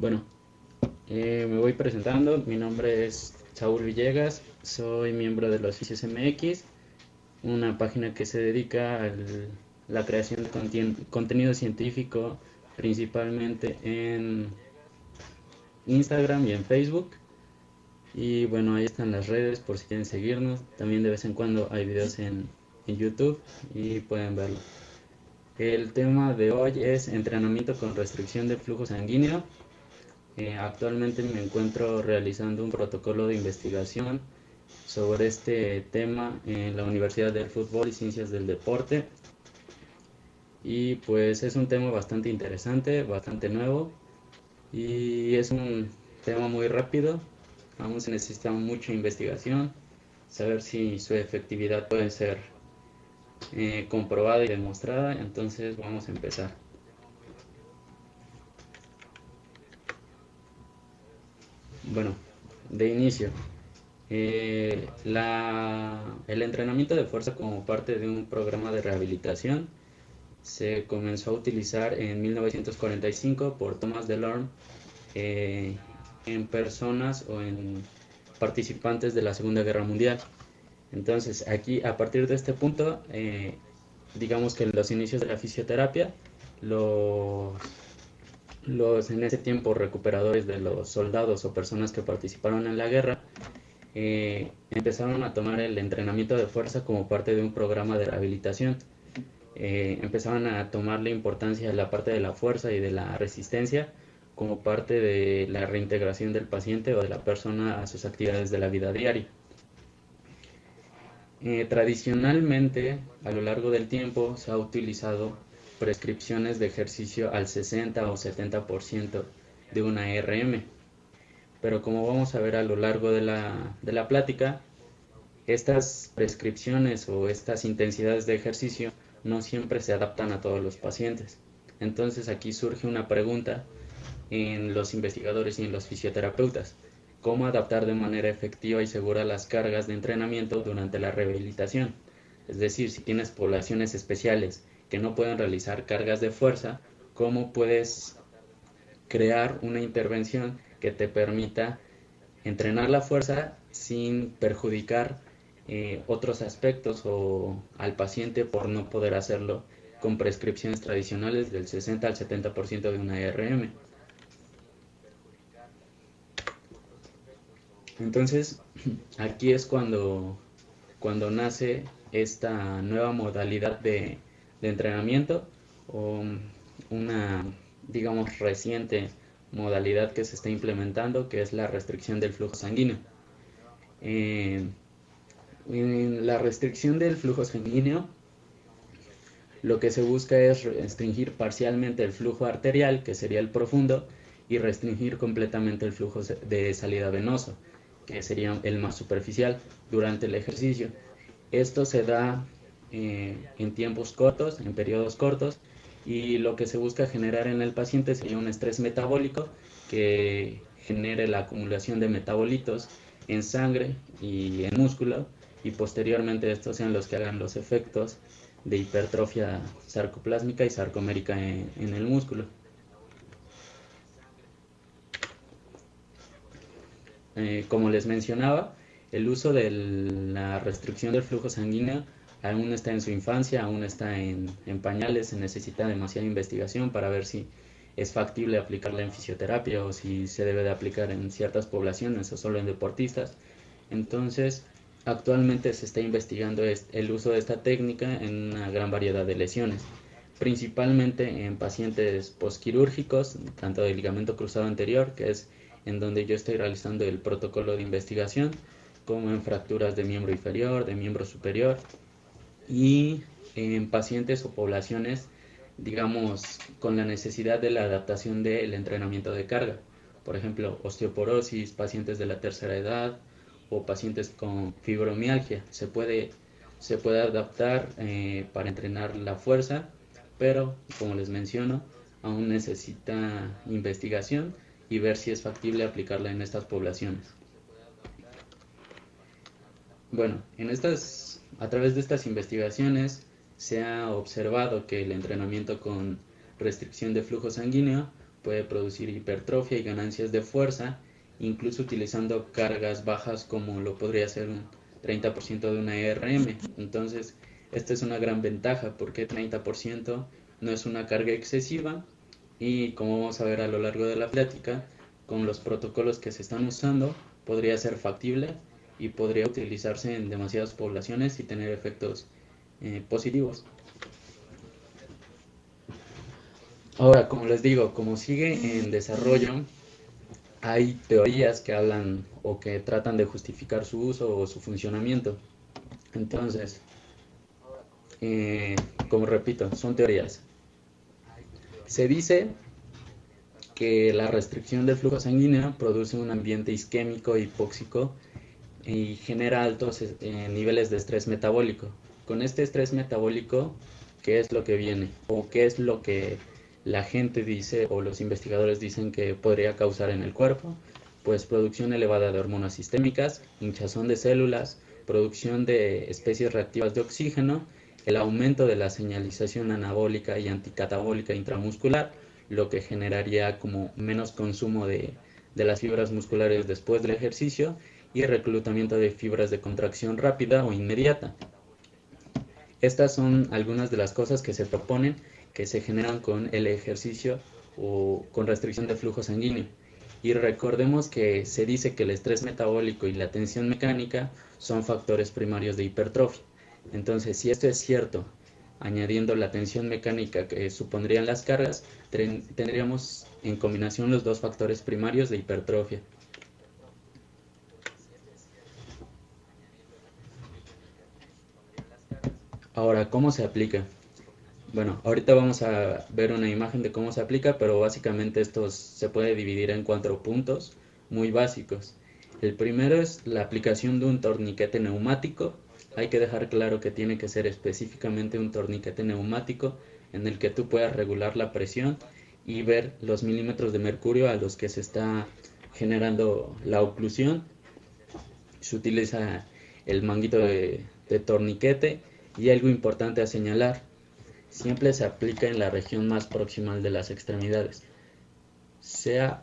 Bueno, me voy presentando. Mi nombre es Saúl Villegas. Soy miembro de los Fisios MX, una página que se dedica a la creación de contenido científico, principalmente en Instagram y en Facebook. Y bueno, ahí están las redes por si quieren seguirnos. También de vez en cuando hay videos en YouTube y pueden verlo. El tema de hoy es entrenamiento con restricción de flujo sanguíneo. Actualmente me encuentro realizando un protocolo de investigación sobre este tema en la Universidad del Fútbol y Ciencias del Deporte. Y pues es un tema bastante interesante, bastante nuevo y es un tema muy rápido. Aún se necesita mucha investigación, saber si su efectividad puede ser comprobada y demostrada. Entonces vamos a empezar. Bueno, de inicio, el entrenamiento de fuerza como parte de un programa de rehabilitación se comenzó a utilizar en 1945 por Thomas DeLorme eh, en personas o en participantes de la Segunda Guerra Mundial. Entonces, aquí a partir de este punto, digamos que los inicios de la fisioterapia, los, los en ese tiempo recuperadores de los soldados o personas que participaron en la guerra empezaron a tomar el entrenamiento de fuerza como parte de un programa de rehabilitación. Empezaban a tomar la importancia de la parte de la fuerza y de la resistencia como parte de la reintegración del paciente o de la persona a sus actividades de la vida diaria. Tradicionalmente, a lo largo del tiempo, se ha utilizado prescripciones de ejercicio al 60 o 70% de una RM, pero como vamos a ver a lo largo de la plática, estas prescripciones o estas intensidades de ejercicio no siempre se adaptan a todos los pacientes. Entonces aquí surge una pregunta en los investigadores y en los fisioterapeutas. ¿Cómo adaptar de manera efectiva y segura las cargas de entrenamiento durante la rehabilitación? Es decir, si tienes poblaciones especiales que no pueden realizar cargas de fuerza, ¿cómo puedes crear una intervención que te permita entrenar la fuerza sin perjudicar otros aspectos o al paciente por no poder hacerlo con prescripciones tradicionales del 60 al 70% de una RM? Entonces, aquí es cuando nace esta nueva modalidad de entrenamiento o una, digamos, reciente modalidad que se está implementando, que es la restricción del flujo sanguíneo. Eh, en la restricción del flujo sanguíneo, lo que se busca es restringir parcialmente el flujo arterial, que sería el profundo, y restringir completamente el flujo de salida venoso, que sería el más superficial, durante el ejercicio. Esto se da en tiempos cortos, en periodos cortos, y lo que se busca generar en el paciente sería un estrés metabólico que genere la acumulación de metabolitos en sangre y en músculo, y posteriormente estos sean los que hagan los efectos de hipertrofia sarcoplásmica y sarcomérica en el músculo. Como les mencionaba, el uso de la restricción del flujo sanguíneo aún está en su infancia, aún está en pañales, se necesita demasiada investigación para ver si es factible aplicarla en fisioterapia o si se debe de aplicar en ciertas poblaciones o solo en deportistas. Entonces, actualmente se está investigando el uso de esta técnica en una gran variedad de lesiones, principalmente en pacientes posquirúrgicos, tanto de ligamento cruzado anterior, que es en donde yo estoy realizando el protocolo de investigación, como en fracturas de miembro inferior, de miembro superior, y en pacientes o poblaciones, digamos, con la necesidad de la adaptación del entrenamiento de carga. Por ejemplo, osteoporosis, pacientes de la tercera edad o pacientes con fibromialgia. Se puede adaptar para entrenar la fuerza, pero como les menciono, aún necesita investigación y ver si es factible aplicarla en estas poblaciones. Bueno, a través de estas investigaciones se ha observado que el entrenamiento con restricción de flujo sanguíneo puede producir hipertrofia y ganancias de fuerza, incluso utilizando cargas bajas como lo podría ser un 30% de una ERM. Entonces, esta es una gran ventaja porque 30% no es una carga excesiva y, como vamos a ver a lo largo de la plática, con los protocolos que se están usando podría ser factible y podría utilizarse en demasiadas poblaciones y tener efectos positivos. Ahora, como les digo, como sigue en desarrollo, hay teorías que hablan o que tratan de justificar su uso o su funcionamiento. Entonces, como repito, son teorías. Se dice que la restricción del flujo sanguíneo produce un ambiente isquémico y hipóxico y genera altos niveles de estrés metabólico. Con este estrés metabólico, ¿qué es lo que viene? ¿O qué es lo que la gente dice o los investigadores dicen que podría causar en el cuerpo? Pues producción elevada de hormonas sistémicas, hinchazón de células, producción de especies reactivas de oxígeno, el aumento de la señalización anabólica y anticatabólica intramuscular, lo que generaría como menos consumo de las fibras musculares después del ejercicio y reclutamiento de fibras de contracción rápida o inmediata. Estas son algunas de las cosas que se proponen que se generan con el ejercicio o con restricción de flujo sanguíneo. Y recordemos que se dice que el estrés metabólico y la tensión mecánica son factores primarios de hipertrofia. Entonces, si esto es cierto, añadiendo la tensión mecánica que supondrían las cargas, tendríamos en combinación los dos factores primarios de hipertrofia. Ahora, ¿cómo se aplica? Bueno, ahorita vamos a ver una imagen de cómo se aplica, pero básicamente esto se puede dividir en 4 puntos muy básicos. El primero es la aplicación de un torniquete neumático. Hay que dejar claro que tiene que ser específicamente un torniquete neumático en el que tú puedas regular la presión y ver los milímetros de mercurio a los que se está generando la oclusión. Se utiliza el manguito de torniquete y algo importante a señalar: siempre se aplica en la región más proximal de las extremidades. Sea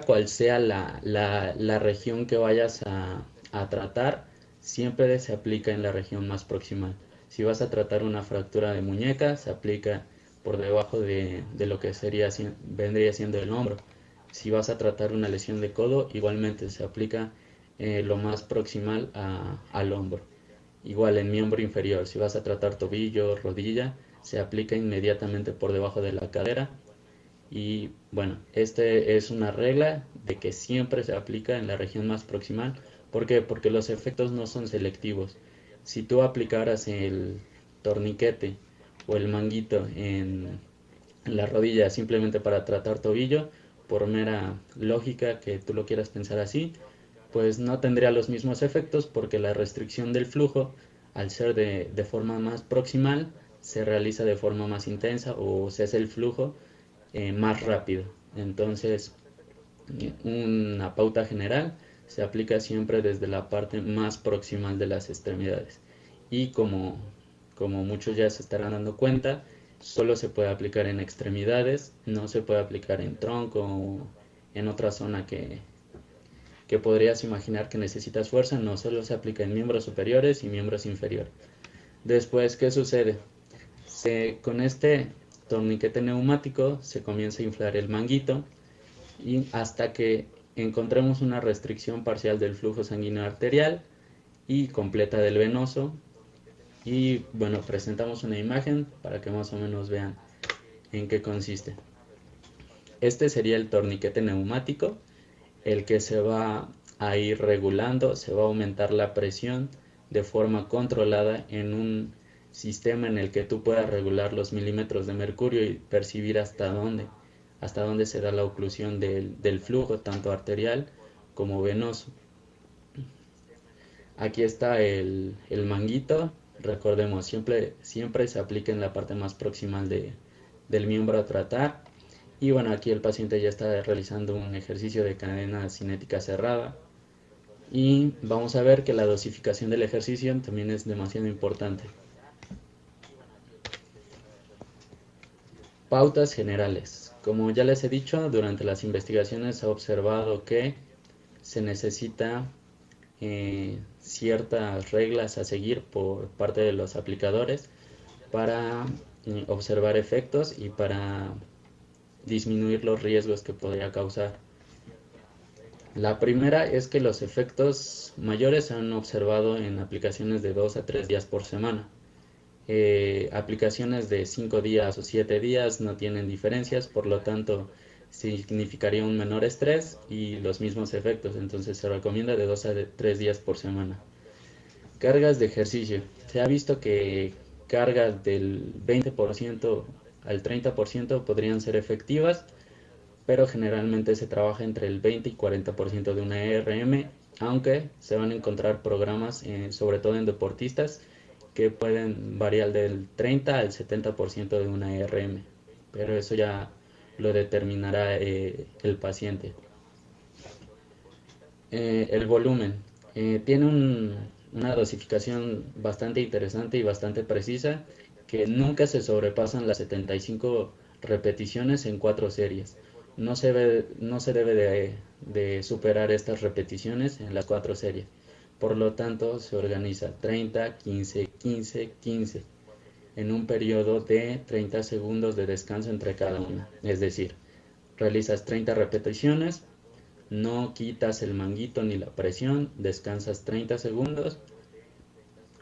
cual sea la región que vayas a tratar, siempre se aplica en la región más proximal. Si vas a tratar una fractura de muñeca, se aplica por debajo de lo que vendría siendo el hombro. Si vas a tratar una lesión de codo, igualmente se aplica lo más proximal al hombro. Igual en miembro inferior, si vas a tratar tobillo, rodilla, se aplica inmediatamente por debajo de la cadera. Y bueno, este es una regla de que siempre se aplica en la región más proximal. ¿Por qué? Porque los efectos no son selectivos. Si tú aplicaras el torniquete o el manguito en la rodilla simplemente para tratar tobillo, por mera lógica que tú lo quieras pensar así, pues no tendría los mismos efectos porque la restricción del flujo, al ser de forma más proximal, se realiza de forma más intensa o se hace el flujo más rápido. Entonces, una pauta general se aplica siempre desde la parte más proximal de las extremidades. Y como muchos ya se estarán dando cuenta, solo se puede aplicar en extremidades, no se puede aplicar en tronco o en otra zona que podrías imaginar que necesitas fuerza. No, solo se aplica en miembros superiores y miembros inferiores. Después, ¿qué sucede? Con este torniquete neumático se comienza a inflar el manguito y hasta que encontremos una restricción parcial del flujo sanguíneo arterial y completa del venoso. Y bueno, presentamos una imagen para que más o menos vean en qué consiste. Este sería el torniquete neumático, el que se va a ir regulando, se va a aumentar la presión de forma controlada en un sistema en el que tú puedas regular los milímetros de mercurio y percibir hasta dónde se da la oclusión del flujo, tanto arterial como venoso. Aquí está el manguito. Recordemos, siempre se aplica en la parte más proximal del miembro a tratar. Y bueno, aquí el paciente ya está realizando un ejercicio de cadena cinética cerrada. Y vamos a ver que la dosificación del ejercicio también es demasiado importante. Pautas generales. Como ya les he dicho, durante las investigaciones se ha observado que se necesita ciertas reglas a seguir por parte de los aplicadores para observar efectos y para disminuir los riesgos que podría causar. La primera es que los efectos mayores se han observado en aplicaciones de 2 a 3 días por semana. Aplicaciones de 5 días o 7 días no tienen diferencias, por lo tanto significaría un menor estrés y los mismos efectos, entonces se recomienda de 2 a 3 días por semana. Cargas de ejercicio. Se ha visto que cargas del 20% al 30% podrían ser efectivas, pero generalmente se trabaja entre el 20 y 40% de una ERM, aunque se van a encontrar programas, sobre todo en deportistas, que pueden variar del 30 al 70% de una ERM, pero eso ya lo determinará el paciente. El volumen. Tiene una dosificación bastante interesante y bastante precisa, que nunca se sobrepasan las 75 repeticiones en 4 series. No se debe de superar estas repeticiones en las 4 series. Por lo tanto, se organiza 30, 15, 15, 15 en un periodo de 30 segundos de descanso entre cada una. Es decir, realizas 30 repeticiones, no quitas el manguito ni la presión, descansas 30 segundos,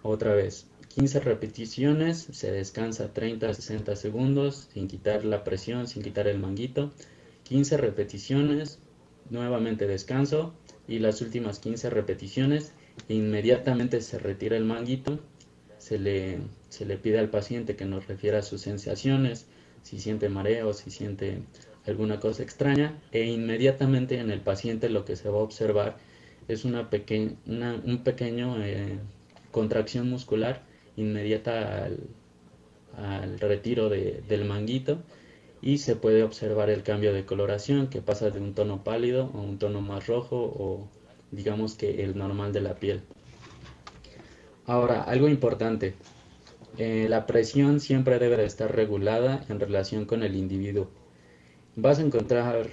otra vez 15 repeticiones, se descansa 30 a 60 segundos sin quitar la presión, sin quitar el manguito, 15 repeticiones, nuevamente descanso y las últimas 15 repeticiones inmediatamente se retira el manguito, se le pide al paciente que nos refiera a sus sensaciones, si siente mareo, si siente alguna cosa extraña, e inmediatamente en el paciente lo que se va a observar es un pequeño contracción muscular inmediata al retiro del manguito, y se puede observar el cambio de coloración que pasa de un tono pálido a un tono más rojo, o digamos que el normal de la piel. Ahora, algo importante, la presión siempre debe de estar regulada en relación con el individuo. Vas a encontrar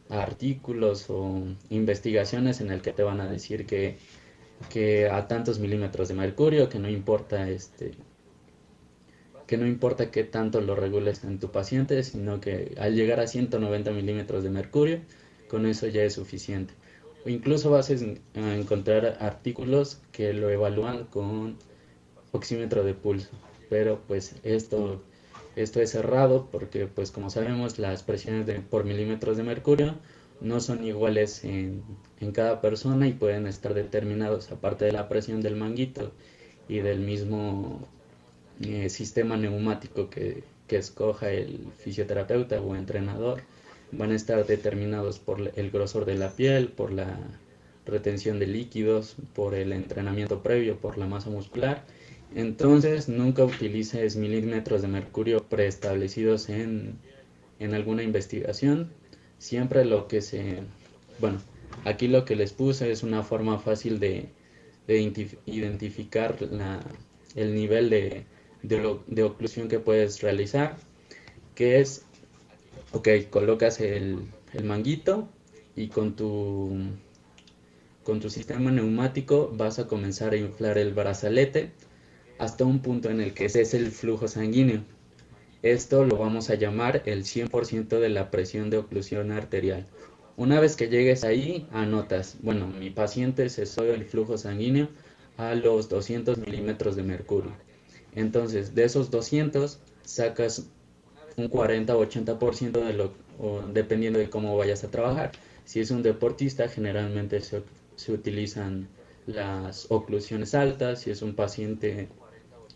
artículos o investigaciones en el que te van a decir que a tantos milímetros de mercurio, que no importa qué tanto lo regules en tu paciente, sino que al llegar a 190 milímetros de mercurio, con eso ya es suficiente. O incluso vas a encontrar artículos que lo evalúan con oxímetro de pulso, pero pues esto es errado porque, pues como sabemos, las presiones por milímetros de mercurio no son iguales en cada persona y pueden estar determinados, aparte de la presión del manguito y del mismo sistema neumático que escoja el fisioterapeuta o entrenador, van a estar determinados por el grosor de la piel, por la retención de líquidos, por el entrenamiento previo, por la masa muscular. Entonces nunca utilices milímetros de mercurio preestablecidos en alguna investigación. Siempre bueno, aquí lo que les puse es una forma fácil de identificar el nivel de oclusión que puedes realizar, que es, ok, colocas el manguito y con tu sistema neumático vas a comenzar a inflar el brazalete hasta un punto en el que cese el flujo sanguíneo. Esto lo vamos a llamar el 100% de la presión de oclusión arterial. Una vez que llegues ahí, anotas, bueno, mi paciente cesó el flujo sanguíneo a los 200 milímetros de mercurio. Entonces, de esos 200, sacas un 40 o 80% dependiendo de cómo vayas a trabajar. Si es un deportista, generalmente se utilizan las oclusiones altas. Si es un paciente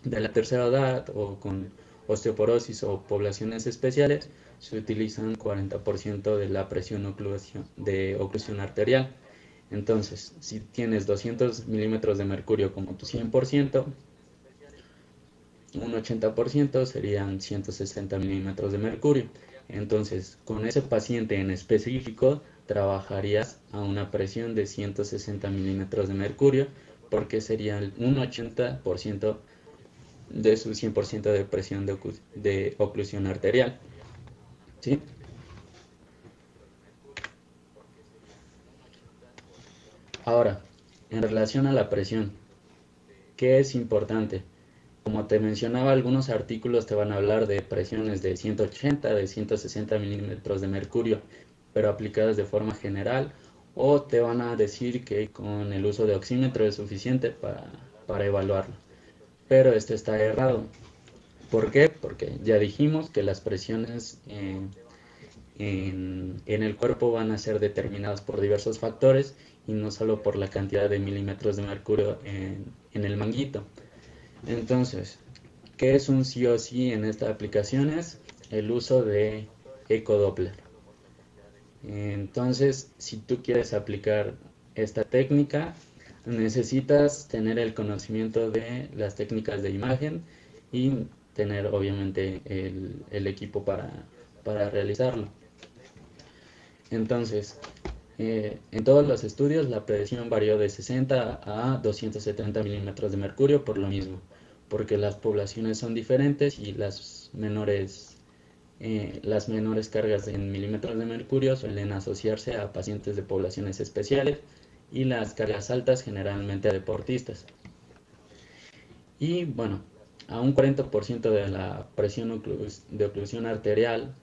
de la tercera edad o con osteoporosis o poblaciones especiales, se utilizan 40% de la presión de oclusión arterial. Entonces, si tienes 200 milímetros de mercurio como tu 100%, un 80% serían 160 milímetros de mercurio. Entonces, con ese paciente en específico, trabajarías a una presión de 160 milímetros de mercurio, porque sería un 80% de su 100% de presión de oclusión arterial. ¿Sí? Ahora, en relación a la presión, ¿qué es importante? Como te mencionaba, algunos artículos te van a hablar de presiones de 180, de 160 milímetros de mercurio, pero aplicadas de forma general, o te van a decir que con el uso de oxímetro es suficiente para evaluarlo. Pero esto está errado. ¿Por qué? Porque ya dijimos que las presiones en el cuerpo van a ser determinadas por diversos factores y no solo por la cantidad de milímetros de mercurio en el manguito. Entonces, ¿qué es un sí o sí en esta aplicación? Es el uso de ecodoppler. Entonces, si tú quieres aplicar esta técnica, necesitas tener el conocimiento de las técnicas de imagen y tener obviamente el equipo para realizarlo. Entonces, en todos los estudios la presión varió de 60 a 270 milímetros de mercurio por lo mismo, porque las poblaciones son diferentes y las menores cargas en milímetros de mercurio suelen asociarse a pacientes de poblaciones especiales y las cargas altas generalmente a deportistas. Y bueno, a un 40% de la presión de oclusión arterial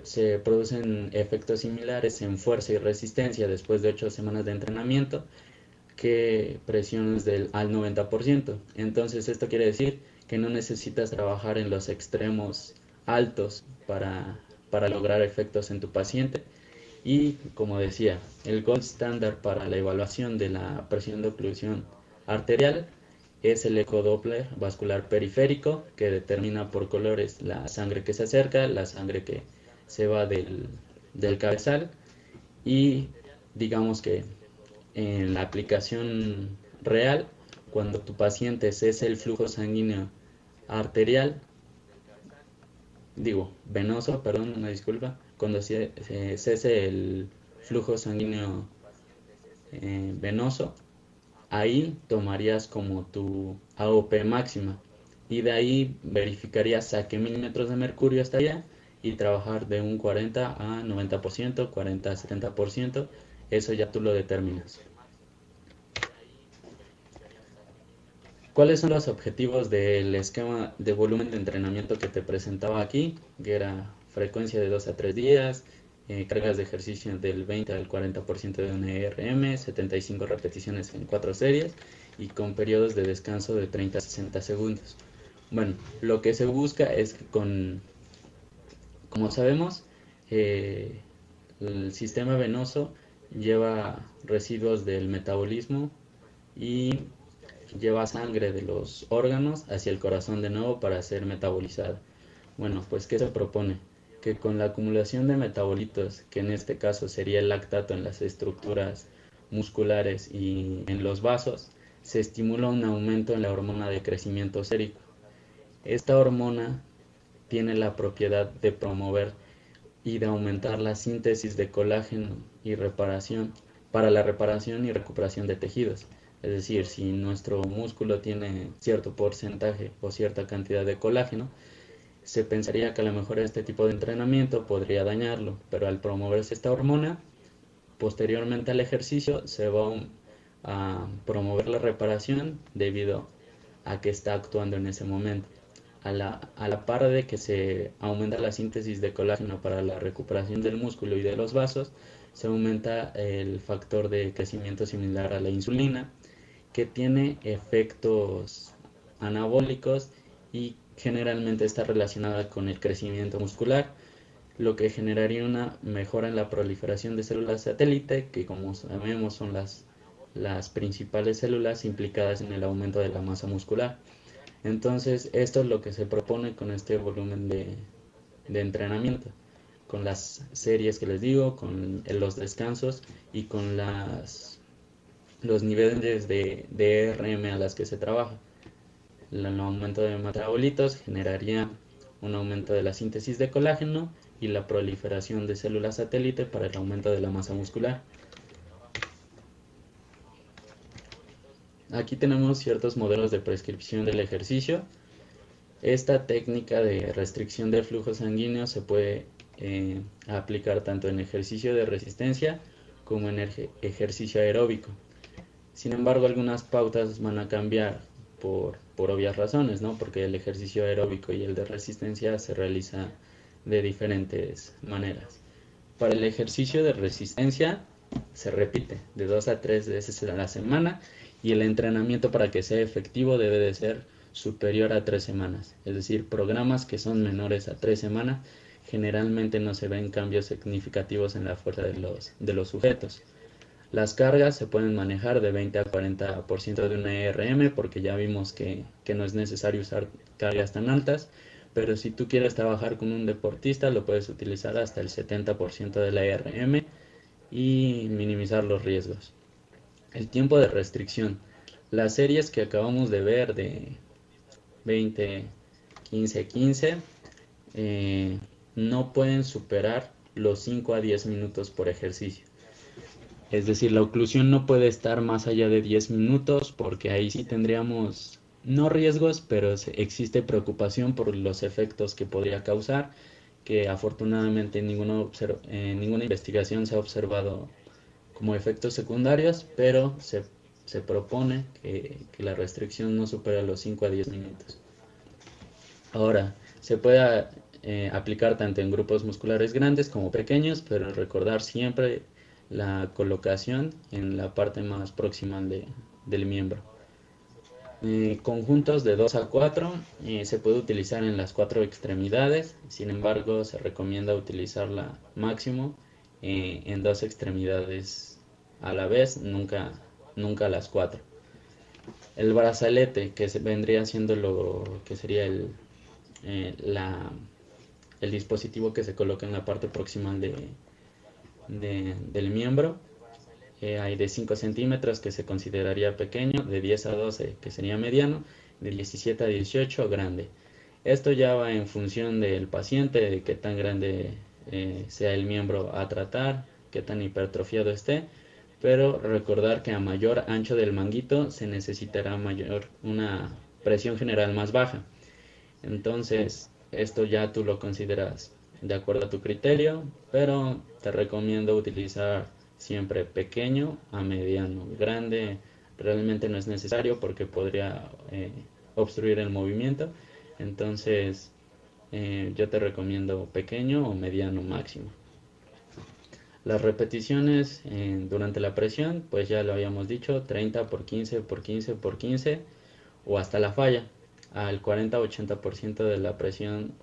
se producen efectos similares en fuerza y resistencia después de 8 semanas de entrenamiento que presiones al 90%. Entonces esto quiere decir que no necesitas trabajar en los extremos altos para lograr efectos en tu paciente. Y como decía, el gold standard para la evaluación de la presión de oclusión arterial es el ecodoppler vascular periférico, que determina por colores la sangre que se acerca, la sangre que se va del cabezal, y digamos que en la aplicación real, cuando tu paciente cese el flujo sanguíneo arterial, venoso, perdón, una disculpa, cuando cese el flujo sanguíneo venoso, ahí tomarías como tu AOP máxima y de ahí verificarías a qué milímetros de mercurio estaría y trabajar de un 40 a 90%, 40 a 70%, eso ya tú lo determinas. ¿Cuáles son los objetivos del esquema de volumen de entrenamiento que te presentaba aquí? Que era frecuencia de 2 a 3 días, cargas de ejercicio del 20 al 40% de un ERM, 75 repeticiones en 4 series y con periodos de descanso de 30 a 60 segundos. Bueno, lo que se busca es que como sabemos, eh, el sistema venoso lleva residuos del metabolismo y lleva sangre de los órganos hacia el corazón de nuevo para ser metabolizada. Bueno, pues ¿qué se propone? Que con la acumulación de metabolitos, que en este caso sería el lactato en las estructuras musculares y en los vasos, se estimula un aumento en la hormona de crecimiento sérico. Esta hormona tiene la propiedad de promover y de aumentar la síntesis de colágeno y reparación para la reparación y recuperación de tejidos. Es decir, si nuestro músculo tiene cierto porcentaje o cierta cantidad de colágeno, se pensaría que a lo mejor este tipo de entrenamiento podría dañarlo, pero al promoverse esta hormona, posteriormente al ejercicio se va a promover la reparación debido a que está actuando en ese momento. A la par de que se aumenta la síntesis de colágeno para la recuperación del músculo y de los vasos, se aumenta el factor de crecimiento similar a la insulina, que tiene efectos anabólicos y generalmente está relacionada con el crecimiento muscular, lo que generaría una mejora en la proliferación de células satélite, que como sabemos son las principales células implicadas en el aumento de la masa muscular. Entonces, esto es lo que se propone con este volumen de entrenamiento, con las series que les digo, con los descansos y con los niveles de RM a las que se trabaja. El aumento de metabolitos generaría un aumento de la síntesis de colágeno y la proliferación de células satélite para el aumento de la masa muscular. Aquí tenemos ciertos modelos de prescripción del ejercicio. Esta técnica de restricción del flujo sanguíneo se puede aplicar tanto en ejercicio de resistencia como en ejercicio aeróbico. Sin embargo, algunas pautas van a cambiar por obvias razones, ¿no? Porque el ejercicio aeróbico y el de resistencia se realiza de diferentes maneras. Para el ejercicio de resistencia se repite de 2 a 3 veces a la semana y el entrenamiento para que sea efectivo debe de ser superior a 3 semanas. Es decir, programas que son menores a 3 semanas generalmente no se ven cambios significativos en la fuerza de los sujetos. Las cargas se pueden manejar de 20 a 40% de una ERM porque ya vimos que no es necesario usar cargas tan altas, pero si tú quieres trabajar con un deportista lo puedes utilizar hasta el 70% de la ERM y minimizar los riesgos. El tiempo de restricción. Las series que acabamos de ver de 20, 15, 15 no pueden superar los 5 a 10 minutos por ejercicio. Es decir, la oclusión no puede estar más allá de 10 minutos porque ahí sí tendríamos, no riesgos, pero existe preocupación por los efectos que podría causar, que afortunadamente en ninguna investigación se ha observado como efectos secundarios, pero se propone que la restricción no supera los 5 a 10 minutos. Ahora, se puede aplicar tanto en grupos musculares grandes como pequeños, pero recordar siempre la colocación en la parte más próxima del miembro. Conjuntos de 2 a 4 se puede utilizar en las 4 extremidades, sin embargo se recomienda utilizarla máximo en 2 extremidades a la vez, nunca las 4. El brazalete, que vendría siendo lo que sería eh, la, el dispositivo que se coloca en la parte proximal del miembro. Hay de 5 centímetros que se consideraría pequeño, de 10 a 12 que sería mediano, de 17 a 18 grande. Esto ya va en función del paciente, de qué tan grande sea el miembro a tratar, qué tan hipertrofiado esté, pero recordar que a mayor ancho del manguito se necesitará una presión general más baja. Entonces, esto ya tú lo consideras de acuerdo a tu criterio, pero te recomiendo utilizar siempre pequeño a mediano. Grande realmente no es necesario porque podría obstruir el movimiento. Entonces, yo te recomiendo pequeño o mediano máximo. Las repeticiones durante la presión, pues ya lo habíamos dicho, 30 por 15 por 15 por 15 o hasta la falla, al 40-80% de la presión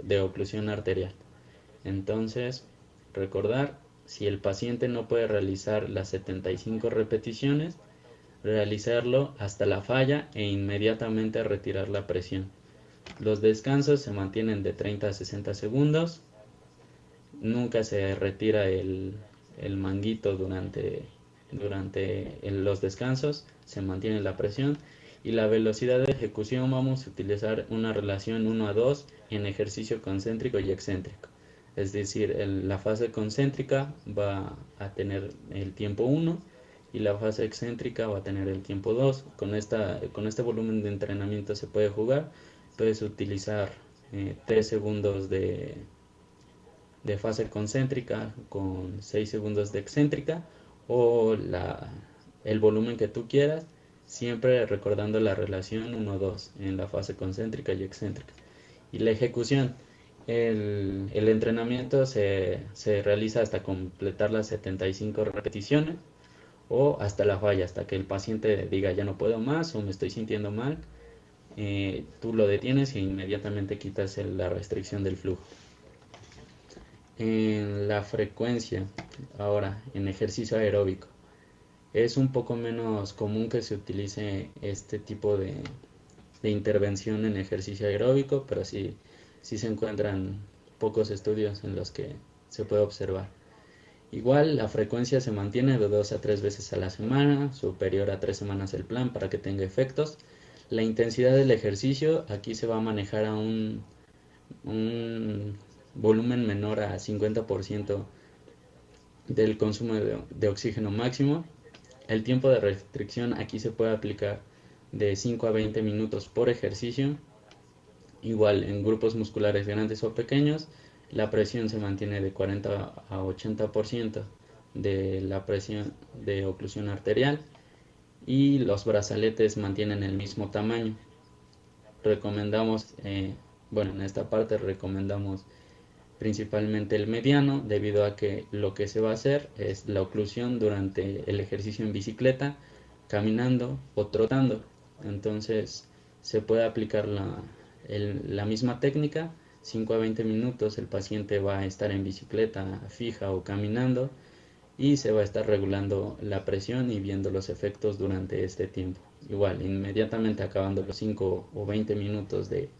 de oclusión arterial. Entonces, recordar, si el paciente no puede realizar las 75 repeticiones, realizarlo hasta la falla e inmediatamente retirar la presión. Los descansos se mantienen de 30 a 60 segundos. Nunca se retira el manguito durante los descansos, se mantiene la presión y la velocidad de ejecución vamos a utilizar una relación 1 a 2 en ejercicio concéntrico y excéntrico. Es decir, la fase concéntrica va a tener el tiempo 1 y la fase excéntrica va a tener el tiempo 2. Con este volumen de entrenamiento se puede jugar. Puedes utilizar 3 segundos de fase concéntrica con 6 segundos de excéntrica o el volumen que tú quieras, siempre recordando la relación 1-2 en la fase concéntrica y excéntrica. Y la ejecución, el entrenamiento se realiza hasta completar las 75 repeticiones o hasta la falla, hasta que el paciente diga ya no puedo más o me estoy sintiendo mal. Tú lo detienes e inmediatamente quitas la restricción del flujo. En la frecuencia, ahora en ejercicio aeróbico, es un poco menos común que se utilice este tipo de intervención en ejercicio aeróbico, pero sí se encuentran pocos estudios en los que se puede observar. Igual la frecuencia se mantiene de 2 a 3 veces a la semana, superior a 3 semanas el plan para que tenga efectos. La intensidad del ejercicio aquí se va a manejar a un volumen menor a 50% del consumo de oxígeno máximo. El tiempo de restricción aquí se puede aplicar de 5 a 20 minutos por ejercicio. Igual en grupos musculares grandes o pequeños, la presión se mantiene de 40 a 80% de la presión de oclusión arterial. y los brazaletes mantienen el mismo tamaño. Recomendamos, bueno, en esta parte recomendamos principalmente el mediano, debido a que lo que se va a hacer es la oclusión durante el ejercicio en bicicleta, caminando o trotando. Entonces se puede aplicar la misma técnica, 5 a 20 minutos el paciente va a estar en bicicleta fija o caminando y se va a estar regulando la presión y viendo los efectos durante este tiempo. Igual, inmediatamente acabando los 5 o 20 minutos de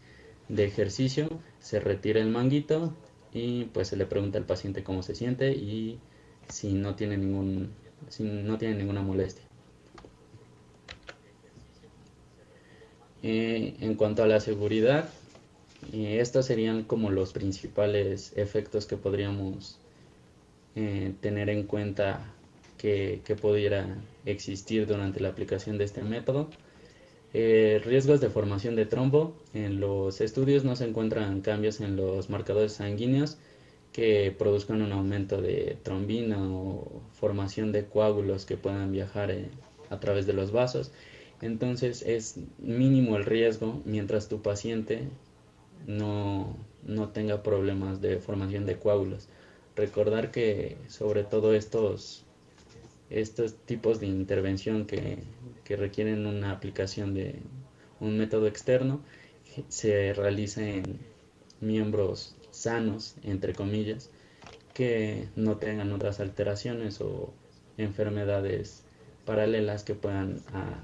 ejercicio, se retira el manguito y pues se le pregunta al paciente cómo se siente y si no tiene si no tiene ninguna molestia. En cuanto a la seguridad, estos serían como los principales efectos que podríamos tener en cuenta que pudiera existir durante la aplicación de este método. Riesgos de formación de trombo. En los estudios no se encuentran cambios en los marcadores sanguíneos que produzcan un aumento de trombina o formación de coágulos que puedan viajar a través de los vasos. Entonces es mínimo el riesgo mientras tu paciente no tenga problemas de formación de coágulos. Recordar que sobre todo estos tipos de intervención que requieren una aplicación de un método externo se realiza en miembros sanos, entre comillas, que no tengan otras alteraciones o enfermedades paralelas que puedan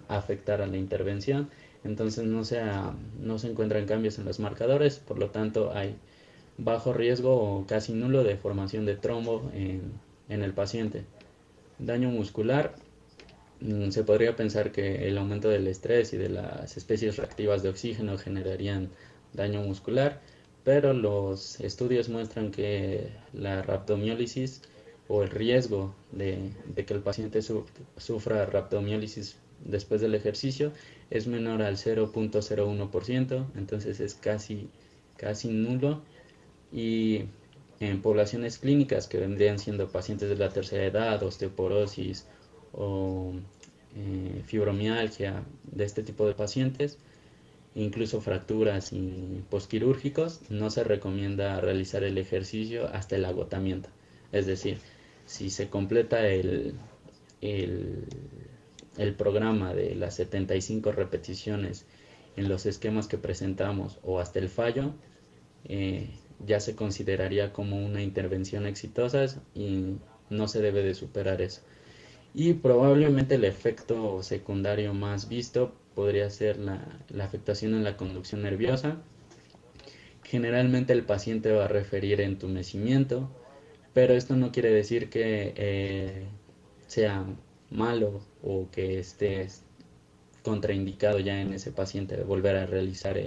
afectar a la intervención. Entonces no se encuentran cambios en los marcadores, por lo tanto hay bajo riesgo o casi nulo de formación de trombo en el paciente. Daño muscular. Se podría pensar que el aumento del estrés y de las especies reactivas de oxígeno generarían daño muscular, pero los estudios muestran que la rhabdomiólisis o el riesgo de que el paciente sufra rhabdomiólisis después del ejercicio es menor al 0.01%, entonces es casi nulo. Y en poblaciones clínicas que vendrían siendo pacientes de la tercera edad, osteoporosis o fibromialgia, de este tipo de pacientes, incluso fracturas y posquirúrgicos, no se recomienda realizar el ejercicio hasta el agotamiento. Es decir, si se completa el, el programa de las 75 repeticiones en los esquemas que presentamos o hasta el fallo, eh, ya se consideraría como una intervención exitosa y no se debe de superar eso. Y probablemente el efecto secundario más visto podría ser la afectación en la conducción nerviosa. Generalmente el paciente va a referir entumecimiento, pero esto no quiere decir que sea malo o que esté contraindicado ya en ese paciente de volver a realizar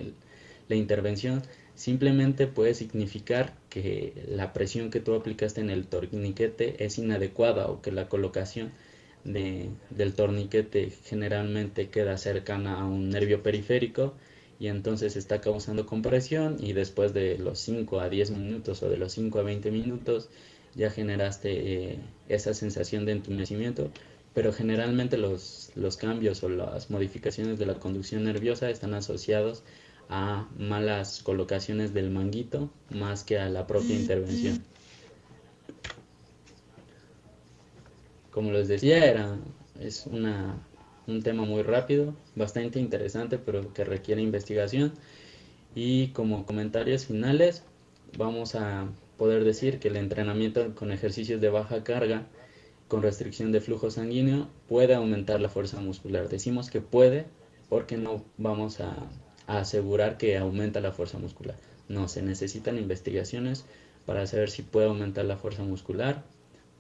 la intervención. Simplemente puede significar que la presión que tú aplicaste en el torniquete es inadecuada o que la colocación del torniquete generalmente queda cercana a un nervio periférico y entonces está causando compresión y después de los 5 a 10 minutos o de los 5 a 20 minutos ya generaste esa sensación de entumecimiento, pero generalmente los cambios o las modificaciones de la conducción nerviosa están asociados a malas colocaciones del manguito más que a la propia intervención. Como les decía, es un tema muy rápido, bastante interesante, pero que requiere investigación. Y como comentarios finales, vamos a poder decir que el entrenamiento con ejercicios de baja carga con restricción de flujo sanguíneo puede aumentar la fuerza muscular. Decimos que puede porque no vamos a asegurar que aumenta la fuerza muscular. No, se necesitan investigaciones para saber si puede aumentar la fuerza muscular.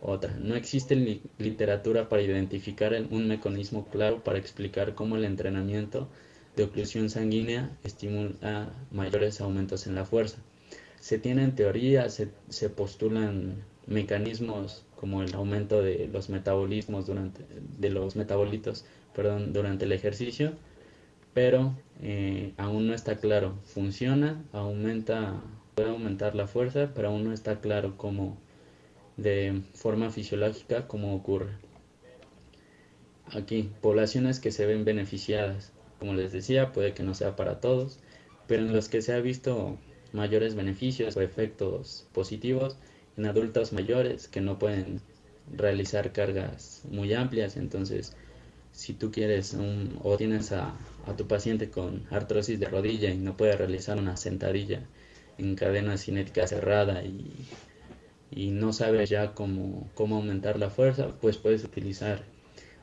Otra, no existe literatura para identificar un mecanismo claro para explicar cómo el entrenamiento de oclusión sanguínea estimula mayores aumentos en la fuerza. Se tienen teorías, se postulan mecanismos como el aumento de los metabolismos de los metabolitos, perdón, durante el ejercicio, pero aún no está claro. Funciona, puede aumentar la fuerza, pero aún no está claro cómo, de forma fisiológica, cómo ocurre. aquí, poblaciones que se ven beneficiadas. Como les decía, puede que no sea para todos, pero en los que se ha visto mayores beneficios o efectos positivos en adultos mayores que no pueden realizar cargas muy amplias. Entonces, si tú quieres o tienes a tu paciente con artrosis de rodilla y no puede realizar una sentadilla en cadena cinética cerrada y no sabes ya cómo aumentar la fuerza, pues puedes utilizar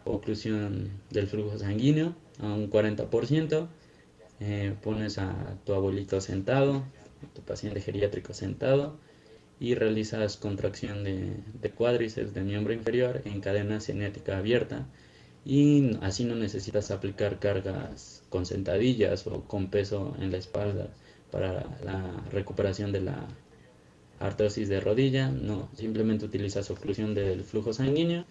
oclusión del flujo sanguíneo a un 40%. Pones a tu abuelito sentado, a tu paciente geriátrico sentado, y realizas contracción de cuádriceps de miembro inferior en cadena cinética abierta, y así no necesitas aplicar cargas con sentadillas o con peso en la espalda para la recuperación de la artrosis de rodilla. No, simplemente utilizas oclusión del flujo sanguíneo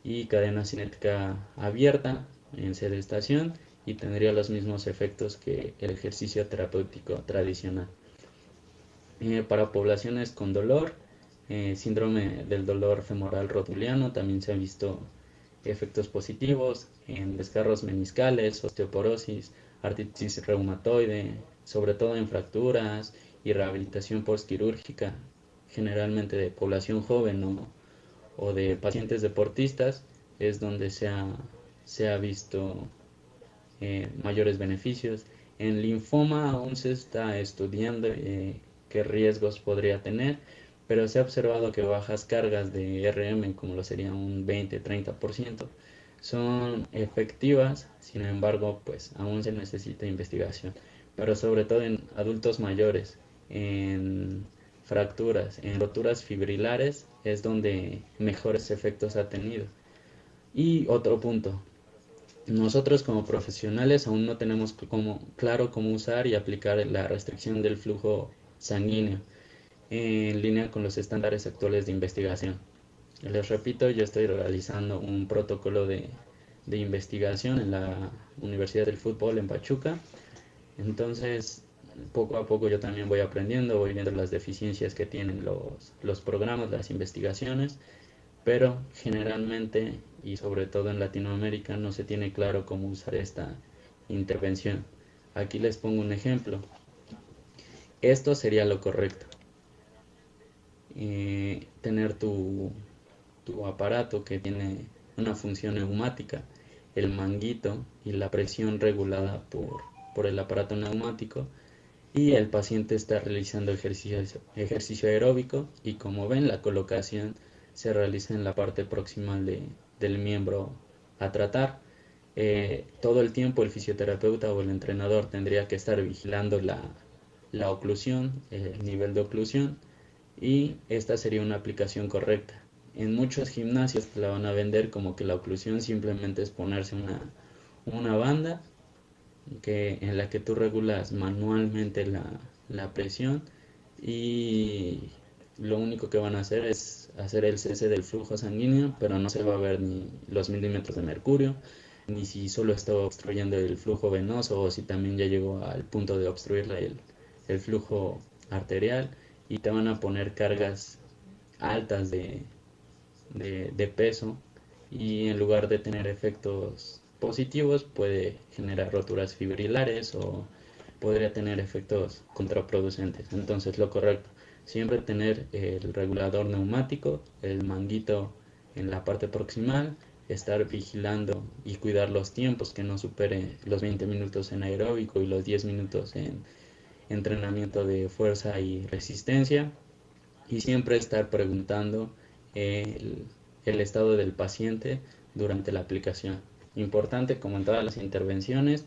y cadena cinética abierta en sedestación, y tendría los mismos efectos que el ejercicio terapéutico tradicional. Para poblaciones con dolor, síndrome del dolor femoral rotuliano, también se han visto efectos positivos en desgarros meniscales, osteoporosis, artritis reumatoide, sobre todo en fracturas y rehabilitación postquirúrgica, generalmente de población joven o de pacientes deportistas, es donde se ha visto mayores beneficios. En linfoma aún se está estudiando qué riesgos podría tener, pero se ha observado que bajas cargas de RM, como lo sería un 20-30%, son efectivas. Sin embargo, pues aún se necesita investigación, pero sobre todo en adultos mayores, en fracturas, en roturas fibrilares, es donde mejores efectos ha tenido. Y otro punto, nosotros como profesionales aún no tenemos claro cómo usar y aplicar la restricción del flujo sanguíneo en línea con los estándares actuales de investigación. Les repito, yo estoy realizando un protocolo de investigación en la Universidad del Fútbol en Pachuca. Entonces, poco a poco yo también voy aprendiendo, voy viendo las deficiencias que tienen los programas, las investigaciones, pero generalmente y sobre todo en Latinoamérica no se tiene claro cómo usar esta intervención. Aquí les pongo un ejemplo. Esto sería lo correcto. Tener tu aparato que tiene una función neumática, el manguito y la presión regulada por el aparato neumático, y el paciente está realizando ejercicio aeróbico, y como ven, la colocación se realiza en la parte proximal del miembro a tratar. Todo el tiempo el fisioterapeuta o el entrenador tendría que estar vigilando la oclusión, el nivel de oclusión, y esta sería una aplicación correcta. En muchos gimnasios te la van a vender como que la oclusión simplemente es ponerse una banda en la que tú regulas manualmente la presión, y lo único que van a hacer es hacer el cese del flujo sanguíneo, pero no se va a ver ni los milímetros de mercurio, ni si solo está obstruyendo el flujo venoso o si también ya llegó al punto de obstruir el flujo arterial, y te van a poner cargas altas de peso, y en lugar de tener efectos positivos puede generar roturas fibrilares o podría tener efectos contraproducentes. Entonces lo correcto, siempre tener el regulador neumático, el manguito en la parte proximal, estar vigilando y cuidar los tiempos, que no supere los 20 minutos en aeróbico y los 10 minutos en entrenamiento de fuerza y resistencia, y siempre estar preguntando el estado del paciente durante la aplicación. Importante, como en todas las intervenciones,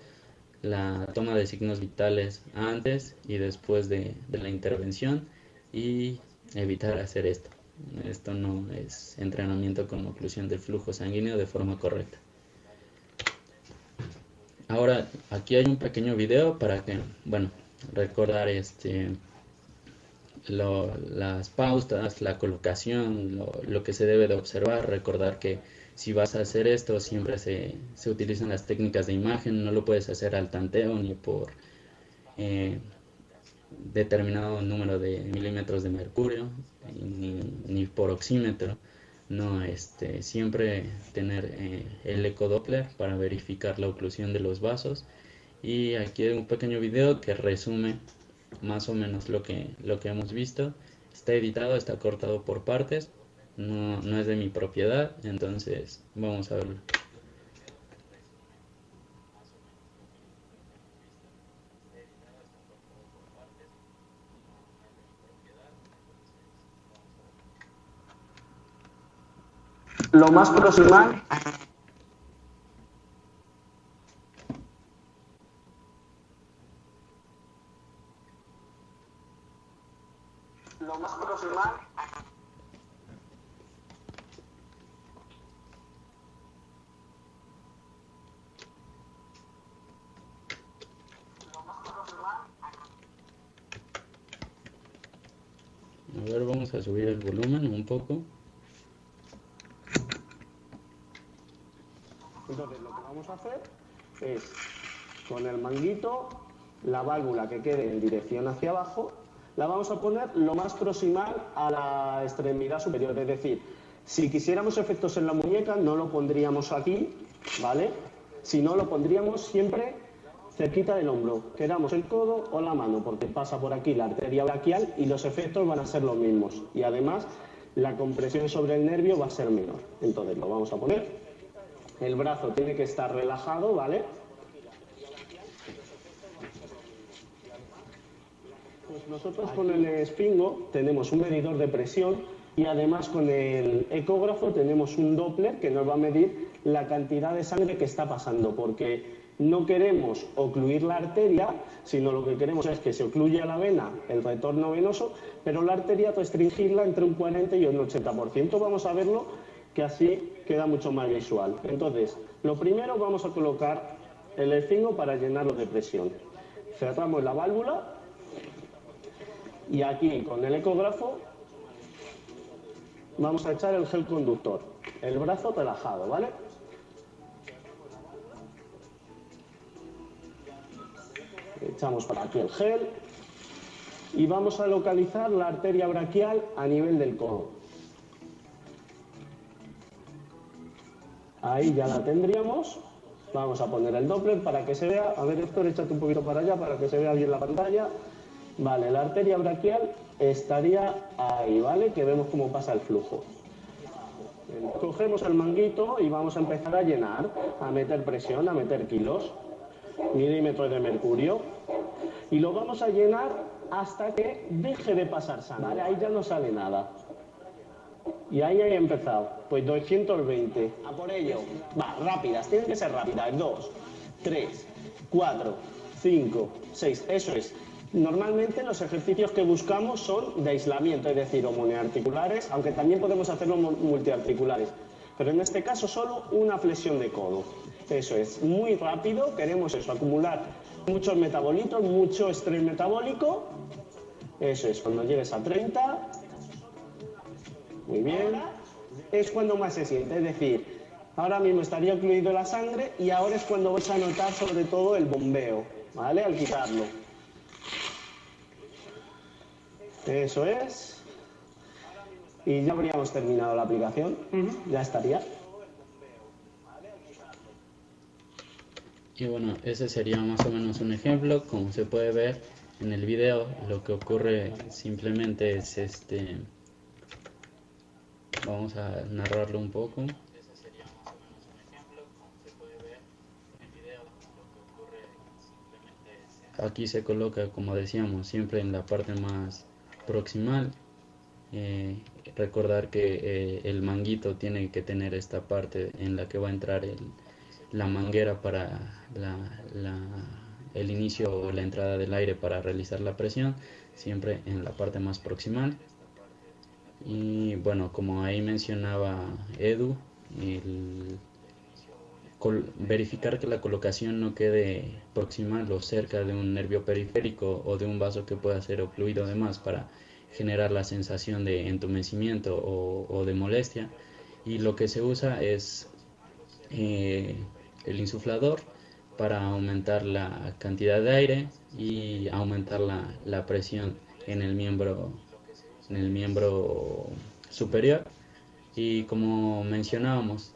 la toma de signos vitales antes y después de la intervención, y evitar hacer esto. Esto no es entrenamiento con oclusión del flujo sanguíneo de forma correcta. Ahora, aquí hay un pequeño video para que, bueno, recordar las pausas, la colocación, lo que se debe de observar. Recordar que si vas a hacer esto siempre se utilizan las técnicas de imagen, no lo puedes hacer al tanteo ni por eh, determinado número de milímetros de mercurio, ni por oxímetro. no siempre tener el ecodoppler para verificar la oclusión de los vasos. Y aquí hay un pequeño video que resume más o menos lo que hemos visto. Está editado, está cortado por partes, no es de mi propiedad, entonces vamos a verlo. Lo más proximal lo más proximal A ver, vamos a subir el volumen un poco. Entonces lo que vamos a hacer es, con el manguito, la válvula que quede en dirección hacia abajo, la vamos a poner lo más proximal a la extremidad superior. Es decir, si quisiéramos efectos en la muñeca, no lo pondríamos aquí, ¿vale? Si no, lo pondríamos siempre cerquita del hombro, queramos el codo o la mano, porque pasa por aquí la arteria braquial y los efectos van a ser los mismos. Y además, la compresión sobre el nervio va a ser menor. Entonces lo vamos a poner. El brazo tiene que estar relajado, ¿vale? Pues nosotros con el Espingo tenemos un medidor de presión y además con el ecógrafo tenemos un Doppler que nos va a medir la cantidad de sangre que está pasando, porque no queremos ocluir la arteria, sino lo que queremos es que se ocluya la vena, el retorno venoso, pero la arteria restringirla entre un 40 y un 80%. Vamos a verlo, que así queda mucho más visual. Entonces, lo primero vamos a colocar el Espingo para llenarlo de presión. Cerramos la válvula y aquí con el ecógrafo vamos a echar el gel conductor, el brazo relajado, ¿vale? Echamos para aquí el gel y vamos a localizar la arteria braquial a nivel del codo. Ahí ya la tendríamos. Vamos a poner el Doppler para que se vea. A ver, Héctor, échate un poquito para allá para que se vea bien la pantalla. Vale, la arteria braquial estaría ahí, ¿vale? Que vemos cómo pasa el flujo. Cogemos el manguito y vamos a empezar a llenar, a meter presión, a meter kilos, milímetros de mercurio. Y lo vamos a llenar hasta que deje de pasar sangre, ¿vale? Ahí ya no sale nada. Y ahí he empezado. Pues 220. A por ello. Va, rápidas, tienen que ser rápidas. 2, 3, 4, 5, 6. Eso es. Normalmente los ejercicios que buscamos son de aislamiento, es decir, o monoarticulares, aunque también podemos hacerlo multiarticulares. Pero en este caso solo una flexión de codo. Eso es, muy rápido, queremos eso, acumular muchos metabolitos, mucho estrés metabólico. Eso es, cuando llegues a 30, muy bien, es cuando más se siente, es decir, ahora mismo estaría ocluido la sangre y ahora es cuando vais a notar sobre todo el bombeo, ¿vale? Al quitarlo. Eso es. Y ya habríamos terminado la aplicación, ya estaría. Y bueno, ese sería más o menos un ejemplo. Como se puede ver en el video, lo que ocurre simplemente es vamos a narrarlo un poco. Aquí se coloca, como decíamos, siempre en la parte más proximal. Recordar que el manguito tiene que tener esta parte en la que va a entrar la manguera para el inicio o la entrada del aire para realizar la presión, siempre en la parte más proximal. Y bueno, como ahí mencionaba Edu, verificar que la colocación no quede proximal o cerca de un nervio periférico o de un vaso que pueda ser ocluido además para generar la sensación de entumecimiento o de molestia. Y lo que se usa es el insuflador para aumentar la cantidad de aire y aumentar la presión en el miembro superior. Y como mencionábamos,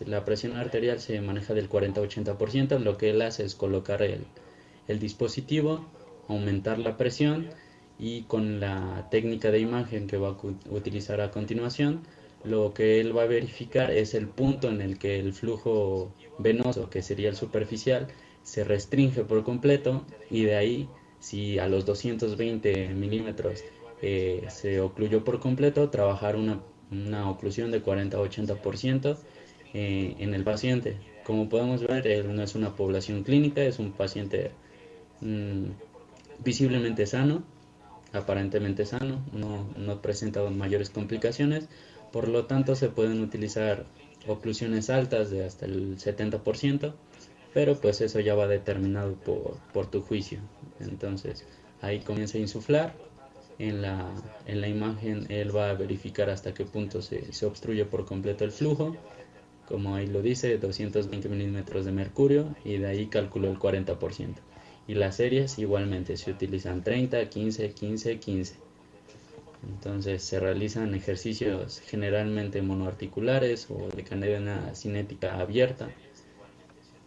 la presión arterial se maneja del 40-80%. Lo que él hace es colocar el dispositivo, aumentar la presión, y con la técnica de imagen que va a utilizar a continuación, lo que él va a verificar es el punto en el que el flujo venoso, que sería el superficial, se restringe por completo, y de ahí, si a los 220 milímetros se ocluyó por completo, trabajar una oclusión de 40-80% en el paciente. Como podemos ver, él no es una población clínica, es un paciente mm, visiblemente sano, aparentemente sano, no presenta mayores complicaciones. Por lo tanto, se pueden utilizar oclusiones altas de hasta el 70%, pero pues eso ya va determinado por tu juicio. Entonces ahí comienza a insuflar. En la imagen él va a verificar hasta qué punto se obstruye por completo el flujo, como ahí lo dice, 220 milímetros de mercurio, y de ahí calculó el 40%. Y las series igualmente se utilizan 30, 15, 15, 15. Entonces se realizan ejercicios generalmente monoarticulares o de cadena cinética abierta,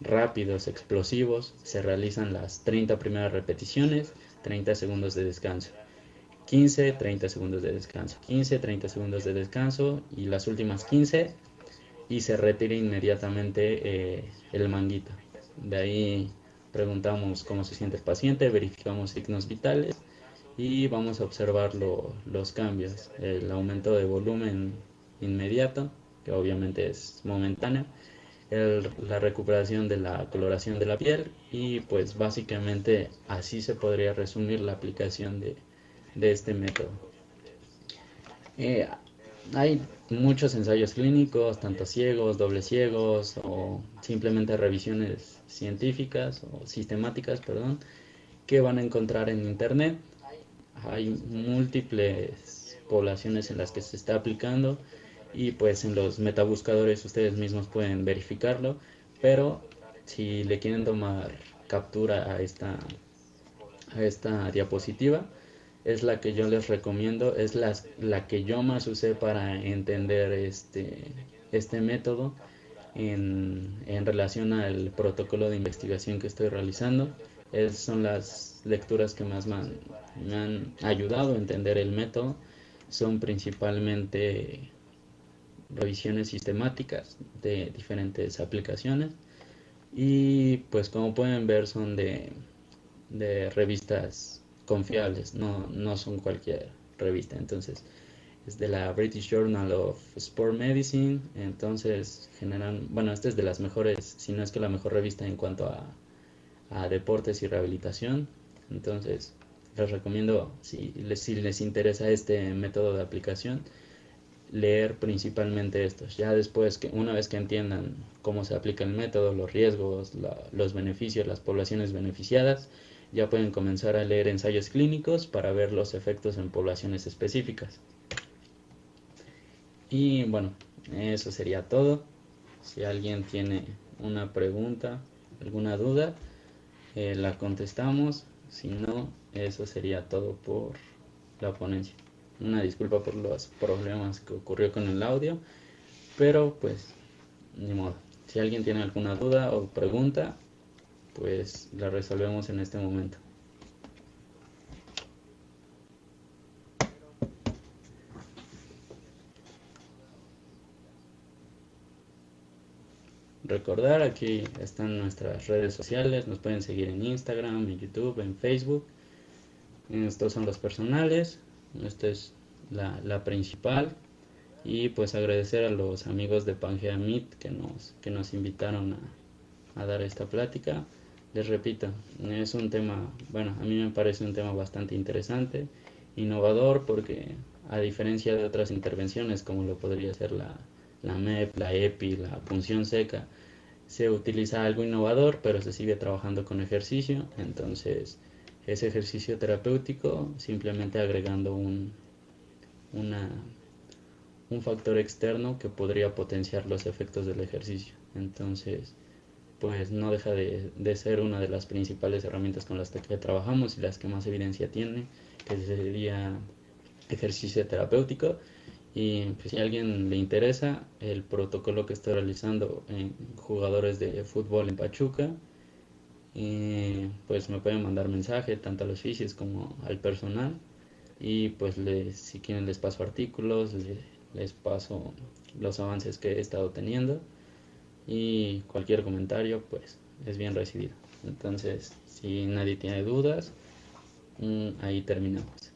rápidos, explosivos. Se realizan las 30 primeras repeticiones, 30 segundos de descanso. 15, 30 segundos de descanso. 15, 30 segundos de descanso, y las últimas 15, y se retira inmediatamente el manguito. De ahí preguntamos cómo se siente el paciente, verificamos signos vitales y vamos a observar los cambios, el aumento de volumen inmediato, que obviamente es momentáneo, la recuperación de la coloración de la piel, y pues básicamente así se podría resumir la aplicación de este método. Eh, Hay muchos ensayos clínicos, tanto ciegos, dobles ciegos, o simplemente revisiones científicas o sistemáticas, perdón, que van a encontrar en internet. Hay múltiples poblaciones en las que se está aplicando, y pues en los metabuscadores ustedes mismos pueden verificarlo, pero si le quieren tomar captura a esta diapositiva, es la que yo les recomiendo, es la que yo más usé para entender este método en relación al protocolo de investigación que estoy realizando. Son las lecturas que más me han ayudado a entender el método. Son principalmente revisiones sistemáticas de diferentes aplicaciones, y pues como pueden ver son de revistas confiables, no son cualquier revista. Entonces es de la British Journal of Sport Medicine. Entonces bueno, esta es de las mejores, si no es que la mejor revista en cuanto a deportes y rehabilitación. Entonces les recomiendo, si les interesa este método de aplicación, leer principalmente estos. Ya después, una vez que entiendan cómo se aplica el método, los riesgos, los beneficios, las poblaciones beneficiadas, ya pueden comenzar a leer ensayos clínicos para ver los efectos en poblaciones específicas. Y bueno, eso sería todo. Si alguien tiene una pregunta, alguna duda, la contestamos. Si no, eso sería todo por la ponencia. Una disculpa por los problemas que ocurrió con el audio, pero pues ni modo. Si alguien tiene alguna duda o pregunta, pues la resolvemos en este momento. Recordar, aquí están nuestras redes sociales, nos pueden seguir en Instagram, en YouTube, en Facebook. Estos son los personales, esta es la principal. Y pues agradecer a los amigos de Pangea Meet que nos invitaron a dar esta plática. Les repito, es un tema, bueno, a mí me parece un tema bastante interesante, innovador, porque a diferencia de otras intervenciones como lo podría ser la MEP, la EPI, la punción seca, se utiliza algo innovador, pero se sigue trabajando con ejercicio. Entonces, ese ejercicio terapéutico simplemente agregando una, un factor externo que podría potenciar los efectos del ejercicio. Entonces, pues no deja de ser una de las principales herramientas con las que trabajamos y las que más evidencia tiene, que sería ejercicio terapéutico. Y pues, si a alguien le interesa el protocolo que estoy realizando en jugadores de fútbol en Pachuca, pues me pueden mandar mensaje tanto a los fisios como al personal. Y pues si quieren les paso artículos, les paso los avances que he estado teniendo, y cualquier comentario pues es bien recibido. Entonces, si nadie tiene dudas, ahí terminamos.